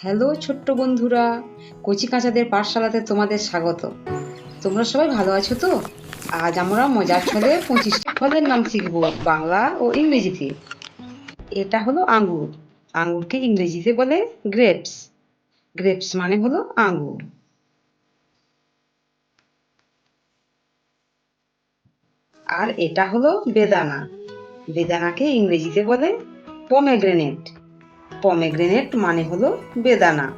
Hello ছোট্ট বন্ধুরা, কচি কাঁচাদের পাঠশালাতে তোমাদের স্বাগত। তোমরা সবাই ভালো আছো তো? আজ আমরা মজার ছলে 25টি ফলের নাম শিখব, বাংলা ও ইংরেজিতে। এটা হলো আঙ্গুর। আঙ্গুরকে ইংরেজিতে বলে গ্রেপস। গ্রেপস মানে হলো আঙ্গুর। আর এটা হলো বেদানা। বেদানাকে ইংরেজিতে বলে পমেগ্রেনেট। পমেগ্রেনেট মানে হলো বেদানা।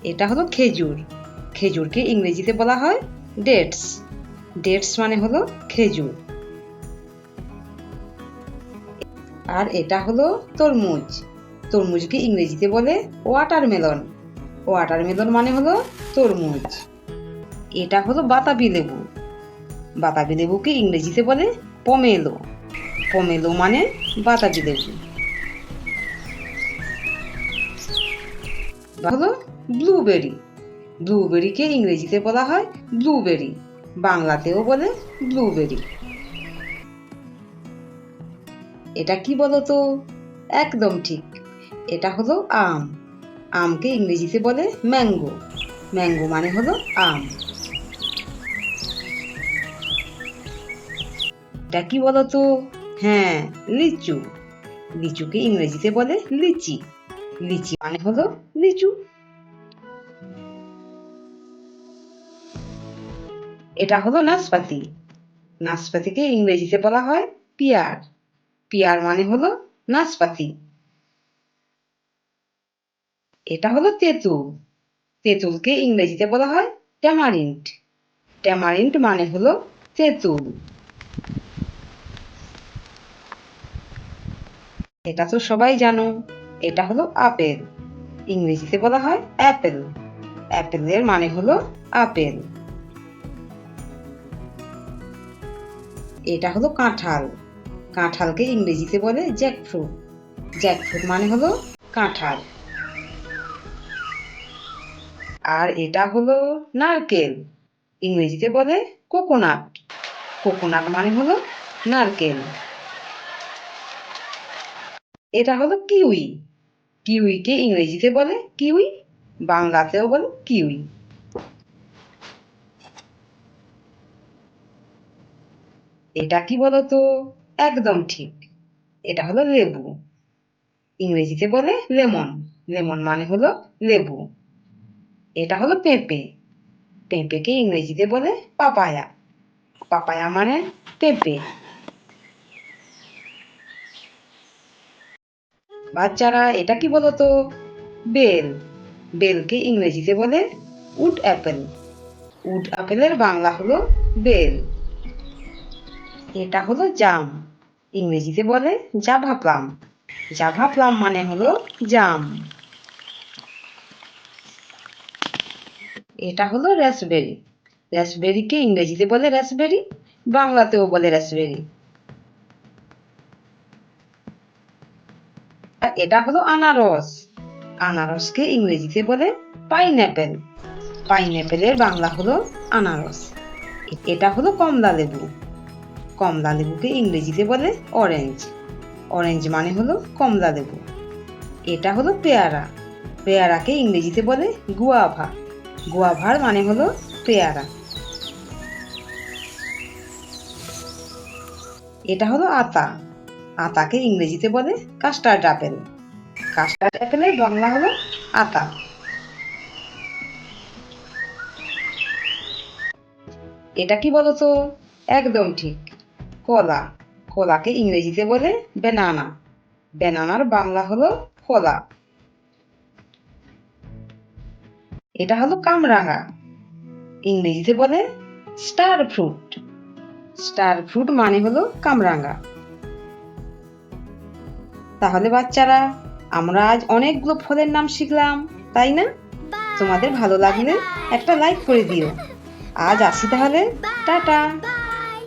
এটা হলো খেজুর। খেজুরকে ইংরেজিতে বলা হয় ডেটস। ডেটস মানে হলো খেজুর। আর এটা হলো তরমুজ। তরমুজকে ইংরেজিতে বলে ওয়াটারমেলন। ওয়াটারমেলন মানে হলো তরমুজ। এটা হলো বাতাবি লেবু। বাতাবি লেবুকে ইংরেজিতে বলে পমেলো। পমেলো মানে বাতাবি লেবু। হলো ব্লুবেরি। ব্লুবেরিকে ইংরেজিতে বলা হয় ব্লুবেরি। বাংলাতেও বলে ব্লুবেরি। এটা কি বলতো? একদম ঠিক, এটা হলো আম। আমকে ইংরেজিতে বলে ম্যাঙ্গো। ম্যাঙ্গো মানে হলো আম। এটা কি বলতো? হ্যাঁ, লিচু। লিচুকে ইংরেজিতে বলে লিচি। লিচি মানে হলো লিচু। এটা হলো নাশপাতি। নাশপাতিকে ইংরেজিতে বলা হয় পিয়ার। পিয়ার মানে হলো নাশপাতি। এটা হলো তেঁতুল। তেঁতুলকে ইংরেজিতে বলা হয় ট্যামারিন্ড। ট্যামারিন্ড মানে হলো তেঁতুল। এটা তো সবাই জানো, এটা হলো আপেল। ইংরেজিতে বলা হয় অ্যাপেল। অ্যাপেলের মানে হলো আপেল। এটা হলো কাঁঠাল। কাঁঠালকে ইংরেজিতে বলে জ্যাকফ্রুট। জ্যাকফ্রুট মানে হলো কাঁঠাল। আর এটা হলো নারকেল। ইংরেজিতে বলে কোকোনাট। কোকোনাট মানে হলো নারকেল। এটা হলো কিউই। কিউইকে ইংরেজিতে বলে কিউই। বাংলাতেও বলে কিউই। এটা কি বলতো? একদম ঠিক, এটা হলো লেবু। ইংরেজিতে বলে লেমন। লেমন মানে হলো লেবু। এটা হলো পেঁপে। পেঁপেকে ইংরেজিতে বলে পাপায়া। পাপায়া মানে পেঁপে। বাচ্চারা, এটা কি বলতো? বেল। বেলকে ইংরেজিতে বলে উড অ্যাপেল। উড অ্যাপেলের বাংলা হলো বেল। এটা হলো জাম। ইংরেজিতে বলে জাভা প্লাম। জাভা প্লাম মানে হলো জাম। এটা হলো রাসবেরি। রাসবেরিকে ইংরেজিতে বলে রাসবেরি। বাংলাতেও বলে রাসবেরি। আর এটা হলো আনারস। আনারসকে ইংরেজিতে বলে পাইনঅ্যাপেল। পাইনঅ্যাপেলের বাংলা হলো আনারস। এটা হলো কমলা লেবু। কমলা লেবুকে ইংরেজিতে বলে অরেঞ্জ। অরেঞ্জ মানে হলো কমলা লেবু। এটা হলো পেয়ারা। পেয়ারাকে ইংরেজিতে বলে গুয়াভা। গুয়াভার মানে হলো পেয়ারা। এটা হলো আতা। আতাকে ইংরেজিতে বলে কাস্টার্ড আপেল। কাস্টার্ড আপেলের বাংলা হলো আতা। এটা কি বলতো? একদম ঠিক, কলা। কলাকে ইংরেজিতে বলে ব্যানানা। ব্যানানার বাংলা হলো কলা। এটা হলো কামরাঙা। ইংরেজিতে বলে স্টার ফ্রুট। স্টার ফ্রুট মানে হলো কামরাঙা। তাহলে বাচ্চারা, আমরা আজ অনেকগুলো ফলের নাম শিখলাম, তাই না? তোমাদের ভালো লাগলে একটা লাইক করে দিও। আজ আসি তাহলে, টাটা।